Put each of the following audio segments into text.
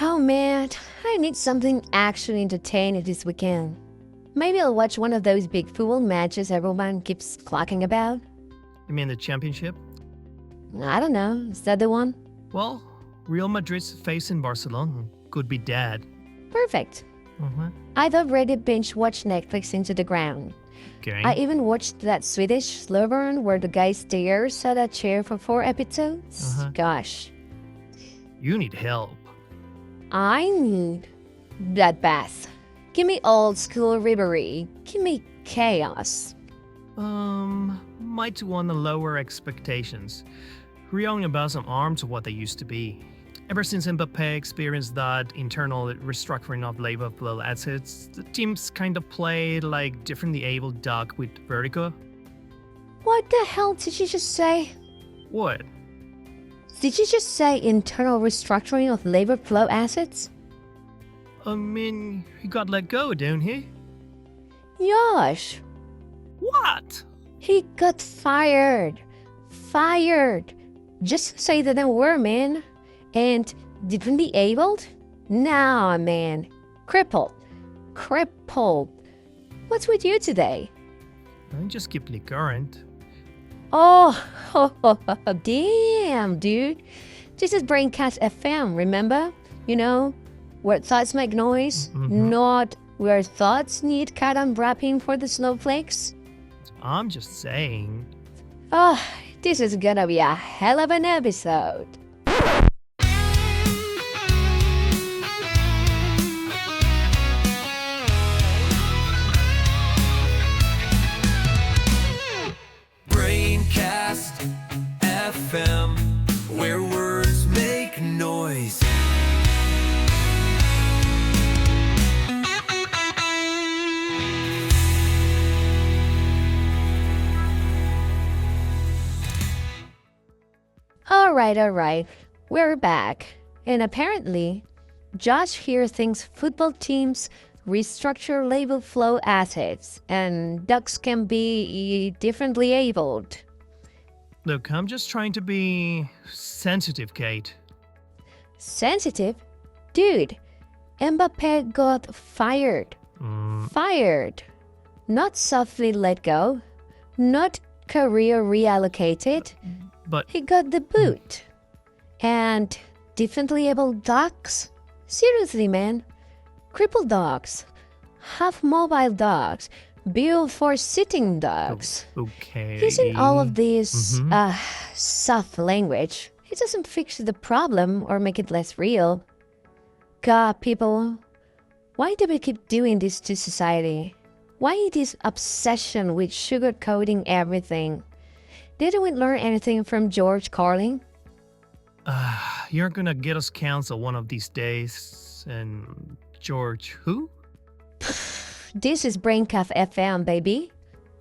Oh man, I need something actually entertaining this weekend. Maybe I'll watch one of those big football matches everyone keeps clocking about. You mean the championship? I don't know, is that the one? Well, Real Madrid's facing Barcelona. Could be dead. Perfect. Uh-huh. I've already binge-watched Netflix into the ground. Okay. I even watched that Swedish slow burn where the guy stares at a chair for 4 episodes. Gosh, You need help. I need bloodbath. Give me old school rivalry. Give me chaos. Might want to lower expectations. We're only about some arms of what they used to be. Ever since Mbappé experienced that internal restructuring of labor flow assets, the team's kind of played like differently able dog with vertigo. What the hell did you just say? What? Did you just say internal restructuring of labor flow assets? I mean, he got let go, don't he? Yosh, What? he got fired. Fired. Just say that they were, man. And differently abled? Nah, man. Crippled. Crippled. What's with you today? I'm just keeping it current. Oh, damn, dude. This is Braincast FM, remember? You know, where thoughts make noise, not where thoughts need cotton wrapping for the snowflakes. I'm just saying. Oh, this is gonna be a hell of an episode. Braincast FM, where words make noise. Alright. We're back. And apparently, Josh here thinks football teams restructure labor flow assets and ducks can be differently abled. Look, I'm just trying to be sensitive, Kate. Sensitive? Dude, Mbappé got fired. Fired. Not softly let go. Not career reallocated. But He got the boot. And differently abled dogs? Seriously, man. Crippled dogs. Half mobile dogs. Built for sitting dogs. okay. Using all of this soft language, it doesn't fix the problem or make it less real. God, people, why do we keep doing this to society? Why this obsession with sugarcoating everything? Didn't we learn anything from George Carlin? You're gonna get us canceled one of these days. And George, who? This is Braincast FM, baby.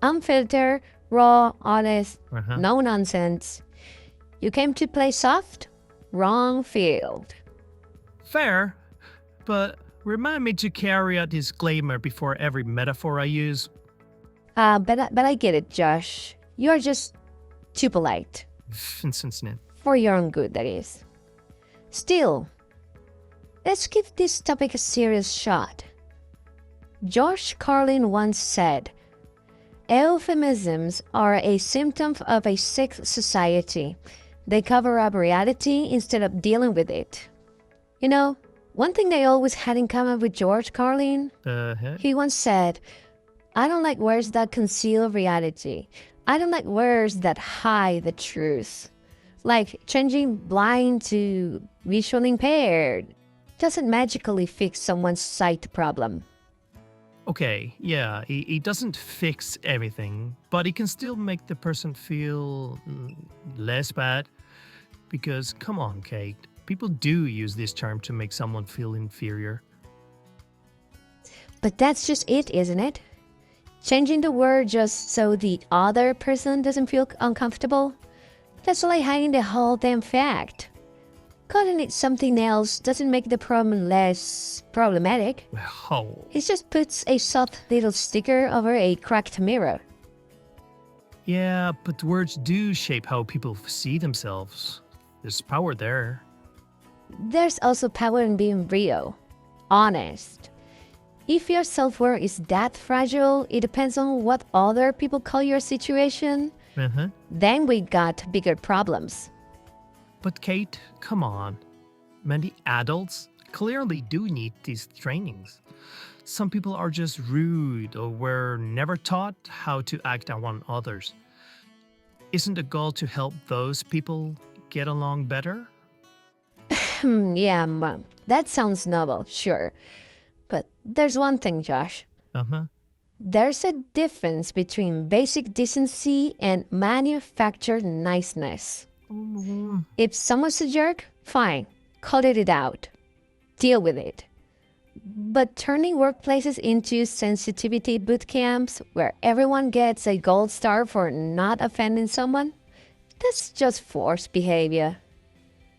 Unfiltered, raw, honest, no nonsense. You came to play soft? Wrong field. Fair, but remind me to carry a disclaimer before every metaphor I use. But I get it, Josh. You're just too polite. Vincent's net. For your own good, that is. Still, let's give this topic a serious shot. George Carlin once said, euphemisms are a symptom of a sick society. They cover up reality instead of dealing with it. You know, one thing they always had in common with George Carlin, he once said, I don't like words that conceal reality. I don't like words that hide the truth. Like changing blind to visually impaired doesn't magically fix someone's sight problem. Okay, yeah, he doesn't fix everything, but he can still make the person feel less bad. Because, come on, Kate, people do use this term to make someone feel inferior. But that's just it, isn't it? Changing the word just so the other person doesn't feel uncomfortable? That's like hiding the whole damn fact. Calling it something else doesn't make the problem less problematic. Oh. It just puts a soft little sticker over a cracked mirror. Yeah, but words do shape how people see themselves. There's power there. There's also power in being real, honest. If your self-worth is that fragile, it depends on what other people call your situation, then we got bigger problems. But Kate, come on. Many adults clearly do need these trainings. Some people are just rude or were never taught how to act on others. Isn't the goal to help those people get along better? Yeah, that sounds noble, sure. But there's one thing, Josh. There's a difference between basic decency and manufactured niceness. If someone's a jerk, fine, call it out. Deal with it. But turning workplaces into sensitivity boot camps where everyone gets a gold star for not offending someone, that's just forced behavior.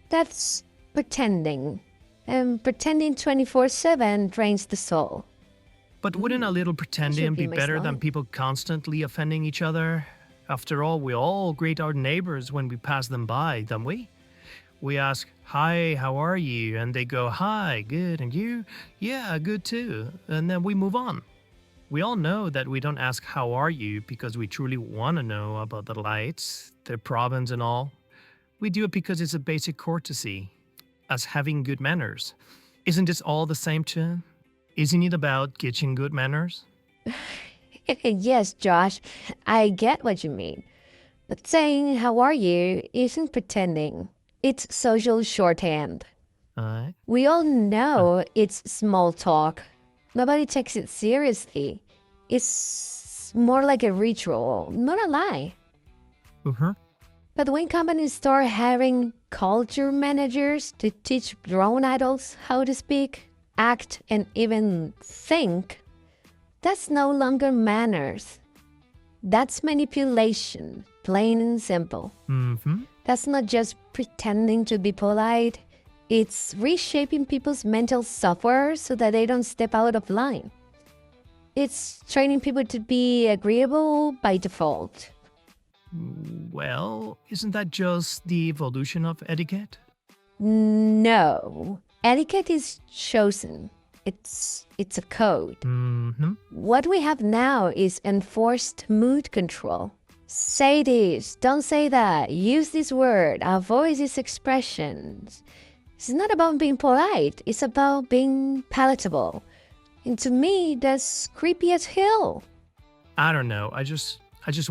That's pretending. And pretending 24/7 drains the soul. But wouldn't a little pretending be my better than slang. people constantly offending each other? After all, we all greet our neighbors when we pass them by, don't we? We ask, "Hi, how are you?" And they go, "Hi, good. And you?" "Yeah, good too." And then we move on. We all know that we don't ask, "How are you?" because we truly want to know about the lights, their problems and all. We do it because it's a basic courtesy, as having good manners. Isn't this all the same to him? Isn't it about getting good manners? Yes, Josh, I get what you mean. But saying, how are you, isn't pretending. It's social shorthand. Alright. We all know it's small talk. Nobody takes it seriously. It's more like a ritual, not a lie. But when companies start hiring culture managers to teach drone adults how to speak, act, and even think, that's no longer manners. That's manipulation, plain and simple. That's not just pretending to be polite. It's reshaping people's mental software so that they don't step out of line. It's training people to be agreeable by default. Well, isn't that just the evolution of etiquette? No. Etiquette is chosen. It's a code. What we have now is enforced mood control. Say this, don't say that, use this word, avoid these expressions. It's not about being polite, it's about being palatable. And to me, that's creepy as hell. I don't know. I just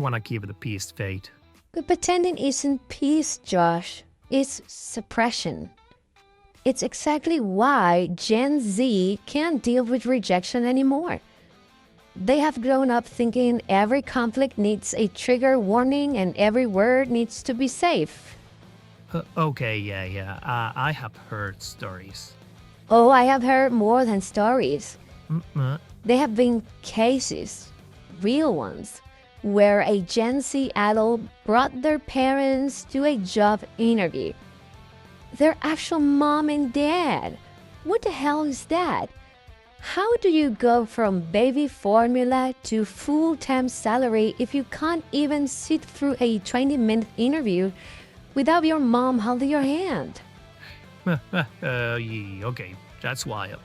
want to keep the peace, Fate. But pretending isn't peace, Josh. It's suppression. It's exactly why Gen Z can't deal with rejection anymore. They have grown up thinking every conflict needs a trigger warning and every word needs to be safe. Okay, yeah. I have heard stories. Oh, I have heard more than stories. There have been cases, real ones, where a Gen Z adult brought their parents to a job interview. Their actual mom and dad. What the hell is that? How do you go from baby formula to full-time salary if you can't even sit through a 20-minute interview without your mom holding your hand? Yeah, okay, that's wild.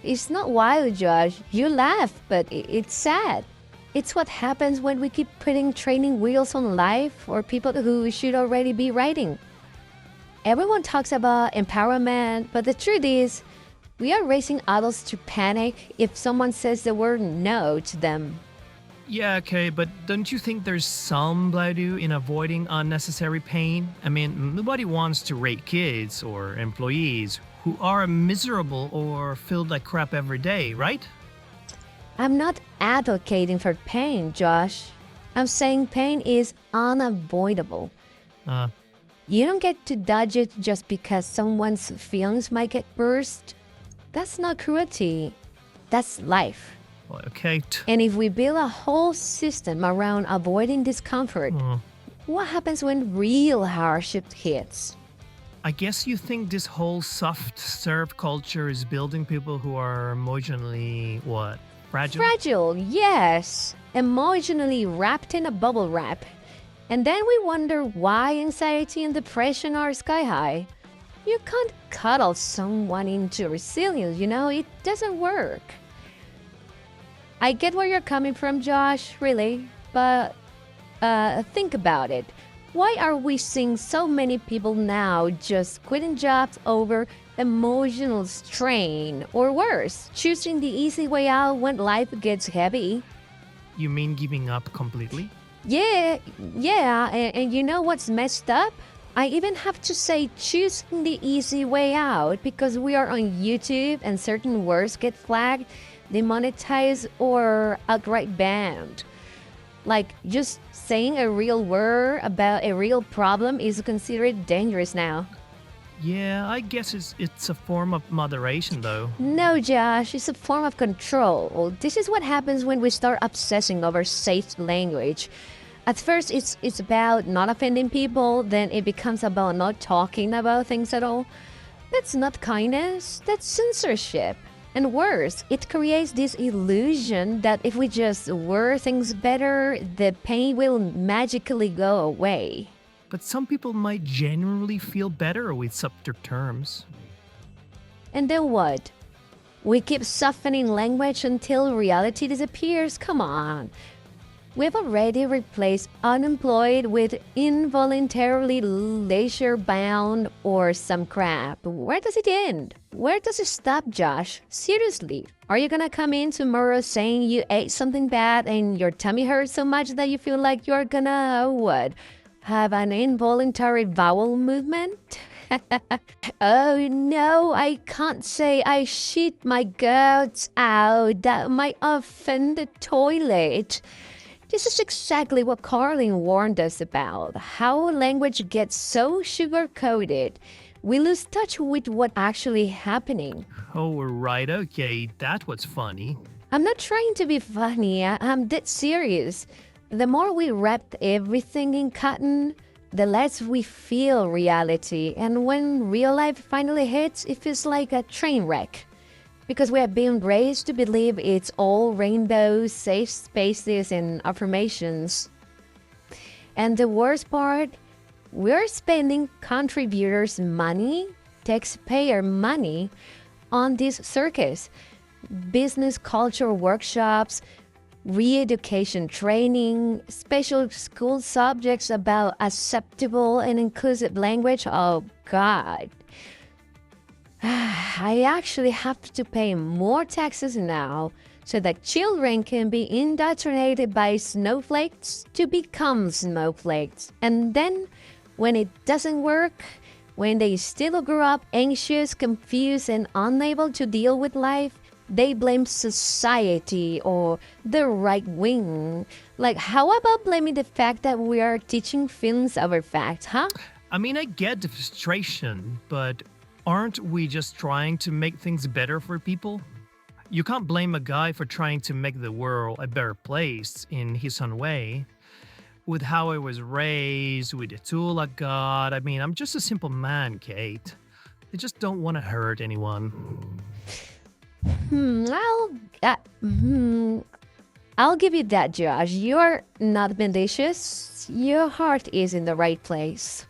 It's not wild, Josh. You laugh, but it's sad. It's what happens when we keep putting training wheels on life for people who should already be riding. Everyone talks about empowerment, but the truth is, we are raising adults to panic if someone says the word no to them. Yeah, okay, but don't you think there's some value in avoiding unnecessary pain? I mean, nobody wants to rate kids or employees who are miserable or feel like crap every day, right? I'm not advocating for pain, Josh. I'm saying pain is unavoidable. You don't get to dodge it just because someone's feelings might get burst. That's not cruelty. That's life. Okay. And if we build a whole system around avoiding discomfort, what happens when real hardship hits? I guess you think this whole soft serve culture is building people who are emotionally, what, fragile? Fragile, yes. Emotionally wrapped in a bubble wrap. And then we wonder why anxiety and depression are sky high. You can't cuddle someone into resilience, it doesn't work. I get where you're coming from, Josh, really, but think about it. Why are we seeing so many people now just quitting jobs over emotional strain, or worse, choosing the easy way out when life gets heavy? You mean giving up completely? Yeah, and you know what's messed up? I even have to say choosing the easy way out because we are on YouTube and certain words get flagged, demonetized, or outright banned. Like, just saying a real word about a real problem is considered dangerous now. Yeah, I guess it's a form of moderation, though. No, Josh, it's a form of control. This is what happens when we start obsessing over safe language. At first, it's about not offending people, then it becomes about not talking about things at all. That's not kindness, that's censorship. And worse, it creates this illusion that if we just word things better, the pain will magically go away. But some people might genuinely feel better with softer terms. And then what? We keep softening language until reality disappears? Come on. We've already replaced unemployed with involuntarily leisure bound or some crap. Where does it end? Where does it stop, Josh? Seriously, are you gonna come in tomorrow saying you ate something bad and your tummy hurts so much that you feel like you're gonna, what? Have an involuntary bowel movement? Oh no, I can't say I shit my guts out. That might offend the toilet. This is exactly what Carlin warned us about, how language gets so sugar-coated, we lose touch with what's actually happening. Oh, right, okay, that was funny. I'm not trying to be funny, I'm dead serious. The more we wrap everything in cotton, the less we feel reality, and when real life finally hits, it feels like a train wreck. Because we have been raised to believe it's all rainbows, safe spaces, and affirmations. And the worst part, we're spending contributors' money, taxpayer money, on this circus. Business culture workshops, re-education training, special school subjects about acceptable and inclusive language. Oh, God. I actually have to pay more taxes now so that children can be indoctrinated by snowflakes to become snowflakes. And then, when it doesn't work, when they still grow up anxious, confused, and unable to deal with life, they blame society or the right wing. Like, how about blaming the fact that we are teaching films over facts, huh? I mean, I get the frustration, but aren't we just trying to make things better for people? You can't blame a guy for trying to make the world a better place in his own way. With how I was raised, with the tool I got, I mean, I'm just a simple man, Kate. I just don't want to hurt anyone. I'll give you that, Josh. You're not malicious. Your heart is in the right place.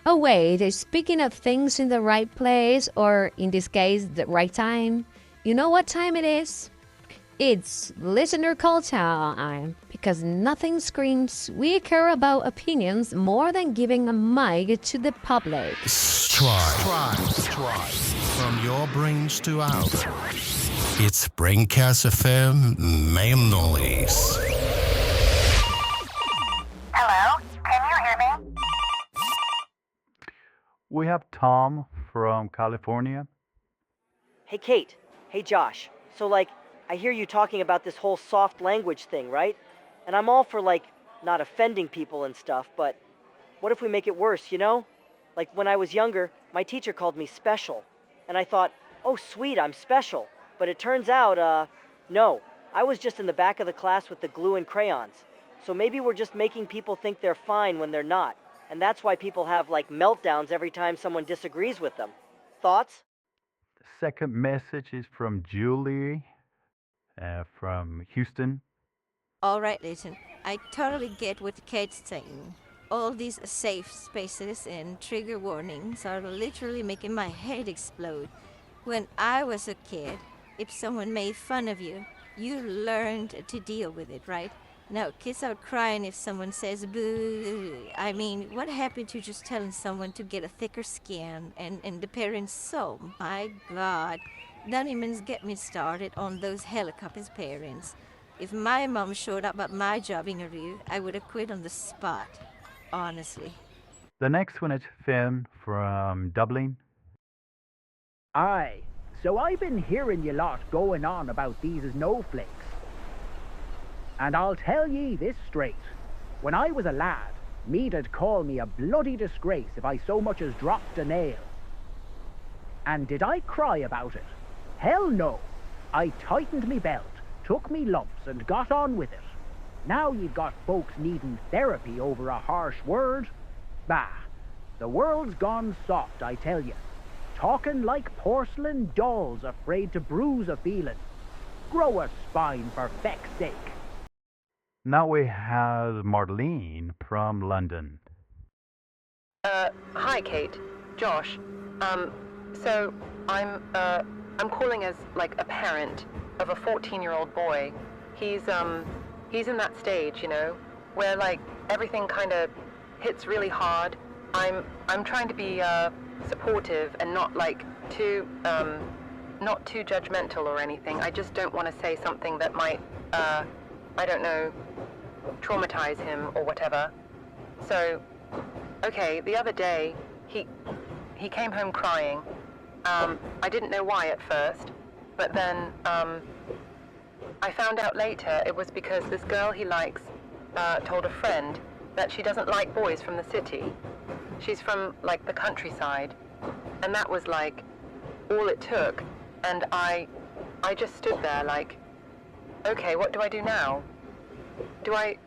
Oh wait, speaking of things in the right place, or in this case, the right time, you know what time it is? It's listener call time, because nothing screams we care about opinions more than giving a mic to the public. Strive. From your brains to ours. It's Braincast FM Main Noise. Hello? Can you hear me? We have Tom from California. Hey, Kate. Hey, Josh. So, I hear you talking about this whole soft language thing, right? And I'm all for, not offending people and stuff, but what if we make it worse, you know? Like, when I was younger, my teacher called me special. And I thought, oh, sweet, I'm special. But it turns out, no. I was just in the back of the class with the glue and crayons. So maybe we're just making people think they're fine when they're not. And that's why people have, meltdowns every time someone disagrees with them. Thoughts? The second message is from Julie from Houston. All right, listen. I totally get what Kate's saying. All these safe spaces and trigger warnings are literally making my head explode. When I was a kid, if someone made fun of you, you learned to deal with it, right? Now, kids are crying if someone says boo. I mean, what happened to just telling someone to get a thicker skin and the parents so, my God. Don't even get me started on those helicopters parents. If my mom showed up at my job interview, I would have quit on the spot. Honestly. The next one is Finn from Dublin. Aye, so I've been hearing you lot going on about these snowflakes. And I'll tell ye this straight. When I was a lad, me'd call me a bloody disgrace if I so much as dropped a nail. And did I cry about it? Hell no. I tightened me belt, took me lumps, and got on with it. Now you've got folks needing therapy over a harsh word. Bah, the world's gone soft, I tell you. Talking like porcelain dolls afraid to bruise a feeling. Grow a spine for feck's sake. Now we have Marlene from London. Hi, Kate. Josh. So I'm calling as, like, a parent of a 14-year-old boy. He's in that stage, you know, where, like, everything kind of hits really hard. I'm trying to be, supportive and not, like, not too judgmental or anything. I just don't want to say something that might, I don't know, traumatize him or whatever. So, okay, the other day, he came home crying. I didn't know why at first, but then, I found out later it was because this girl he likes, told a friend that she doesn't like boys from the city. She's from, like, the countryside, and that was, like, all it took. And I just stood there like, okay, what do I do now? Do I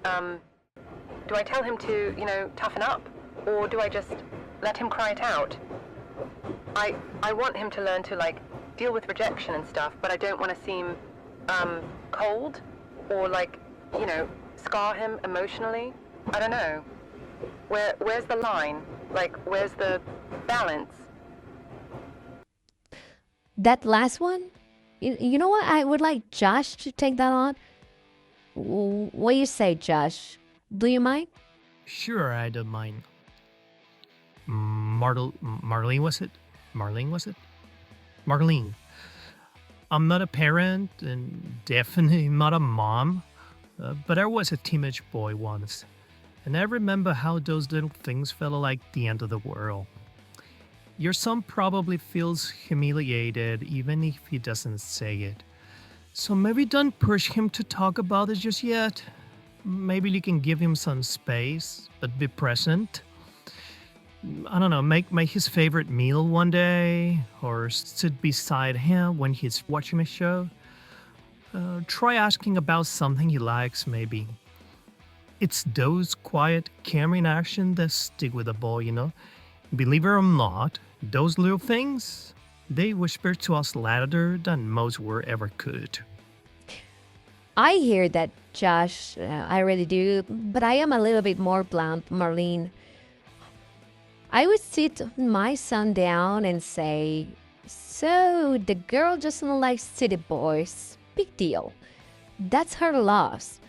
tell him to, you know, toughen up? Or do I just let him cry it out? I want him to learn to, like, deal with rejection and stuff, but I don't want to seem, cold or, like, you know, scar him emotionally. I don't know. Where's the line? Like, where's the balance? That last one? You know what? I would like Josh to take that on. What do you say, Josh? Do you mind? Sure, I don't mind. Marlene, was it? Marlene, was it? Marlene. I'm not a parent and definitely not a mom, but I was a teenage boy once. And I remember how those little things felt like the end of the world. Your son probably feels humiliated even if he doesn't say it. So maybe don't push him to talk about it just yet. Maybe you can give him some space, but be present. I don't know, make his favorite meal one day, or sit beside him when he's watching a show. Try asking about something he likes, maybe. It's those quiet, caring actions that stick with a boy, you know. Believe it or not, those little things, they whisper to us louder than most words ever could. I hear that, Josh. I really do. But I am a little bit more blunt, Marlene. I would sit my son down and say, so the girl doesn't like city boys. Big deal. That's her loss.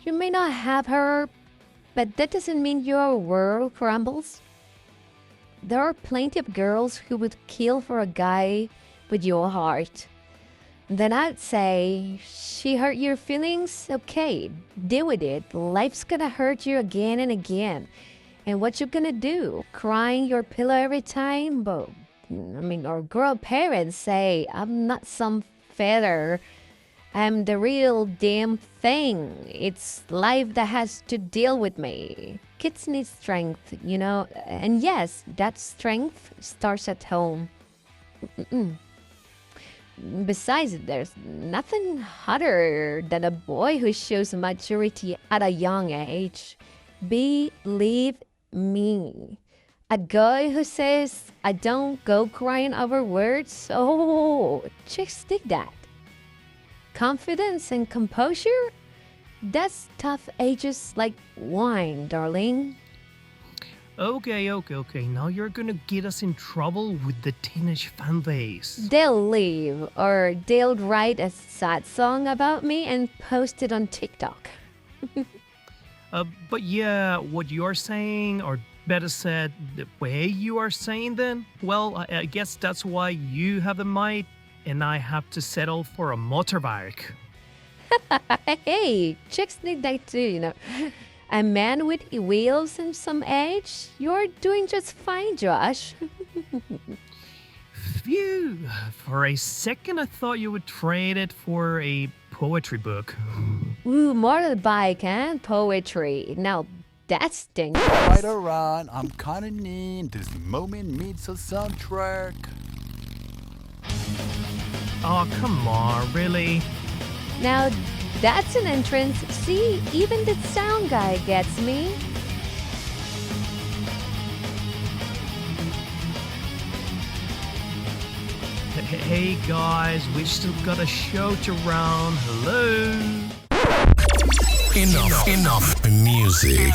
You may not have her, but that doesn't mean your world crumbles. There are plenty of girls who would kill for a guy with your heart. Then I'd say, she hurt your feelings? Okay, deal with it. Life's gonna hurt you again and again. And what you gonna do? Crying your pillow every time? But, or girl parents say, I'm not some feather. I'm the real damn thing. It's life that has to deal with me. Kids need strength, you know, and yes, that strength starts at home. Besides, there's nothing hotter than a boy who shows maturity at a young age. Believe me. A guy who says, I don't go crying over words, oh, chicks dig that. Confidence and composure? That's tough ages like wine, darling. Okay. Now you're gonna get us in trouble with the teenage fan base. They'll leave, or they'll write a sad song about me and post it on TikTok. But yeah, what you're saying, or better said, the way you are saying then, well, I guess that's why you have the mic and I have to settle for a motorbike. Hey, chicks need that too. A man with wheels and some age? You're doing just fine, Josh. Phew, for a second I thought you would trade it for a poetry book. Ooh, motorbike and poetry. Now that stinks. Right around, I'm kinda neat. This moment meets a soundtrack. Oh, come on, really? Now that's an entrance. See, even the sound guy gets me. Hey guys, we still got a show to run. Hello? Enough music.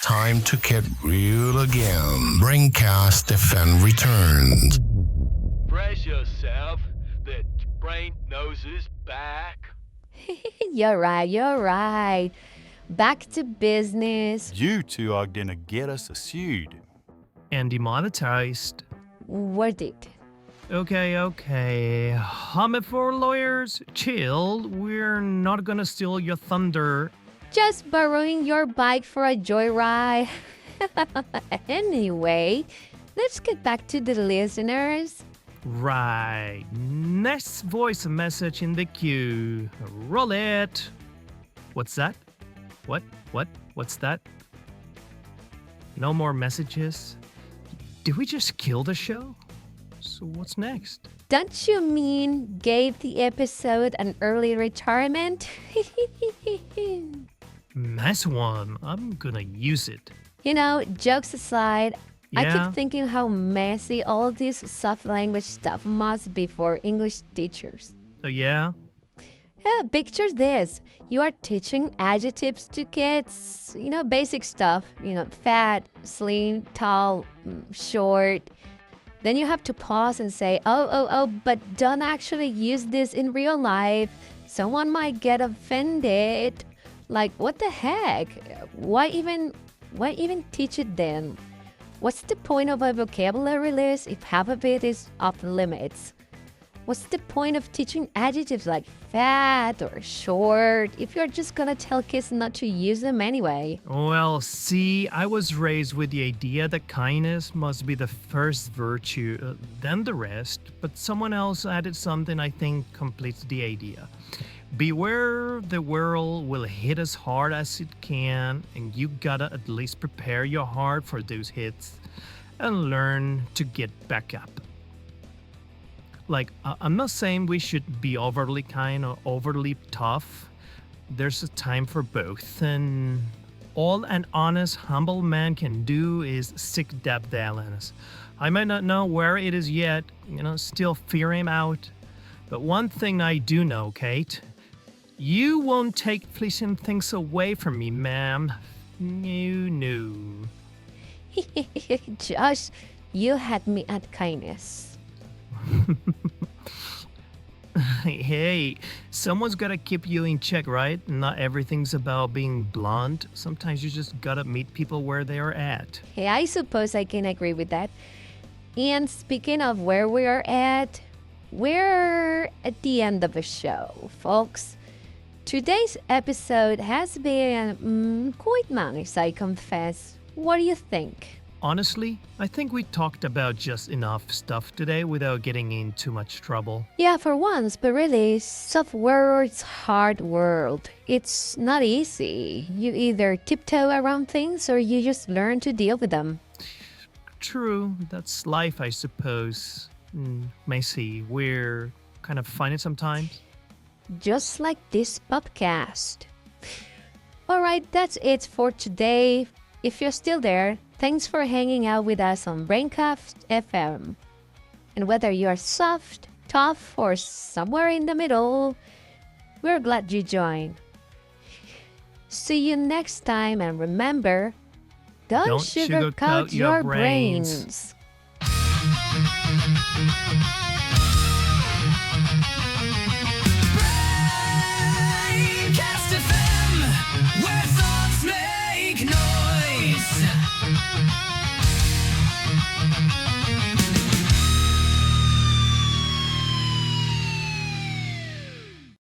Time to get real again. Braincast FM returns. Brace yourself. The brain nose is back. You're right. Back to business. You two are gonna get us sued. And demonetized. Worth it. Okay. For lawyers, chill. We're not gonna steal your thunder. Just borrowing your bike for a joyride. Anyway, let's get back to the listeners. Right. Next voice message in the queue. Roll it. What's that? What's that? No more messages? Did we just kill the show? So what's next? Don't you mean gave the episode an early retirement? Nice one. I'm gonna use it. Jokes aside, I Yeah? keep thinking how messy all this soft language stuff must be for English teachers. Oh, yeah? Yeah, picture this. You are teaching adjectives to kids, basic stuff, fat, slim, tall, short. Then you have to pause and say, oh, but don't actually use this in real life. Someone might get offended. Like, what the heck? Why even teach it then? What's the point of a vocabulary list if half of it is off limits? What's the point of teaching adjectives like fat or short if you're just gonna tell kids not to use them anyway? Well, see, I was raised with the idea that kindness must be the first virtue, then the rest, but someone else added something I think completes the idea. Beware, the world will hit as hard as it can, and you gotta at least prepare your heart for those hits and learn to get back up. Like, I'm not saying we should be overly kind or overly tough. There's a time for both, and all an honest, humble man can do is seek that balance. I might not know where it is yet, still figure him out. But one thing I do know, Kate, you won't take pleasing things away from me, ma'am. No. Josh, you had me at kindness. Hey, someone's gotta keep you in check, right? Not everything's about being blunt. Sometimes you just gotta meet people where they are at. Hey, I suppose I can agree with that. And speaking of where we are at, we're at the end of the show, folks. Today's episode has been quite nice, I confess. What do you think? Honestly, I think we talked about just enough stuff today without getting in too much trouble. Yeah, for once, but really, soft world's hard world. It's not easy. You either tiptoe around things or you just learn to deal with them. True, that's life, I suppose. Messy, we're kind of funny sometimes. Just like this podcast. Alright, that's it for today. If you're still there, thanks for hanging out with us on Braincast FM. And whether you're soft, tough, or somewhere in the middle, we're glad you joined. See you next time, and remember, Don't sugarcoat your brains.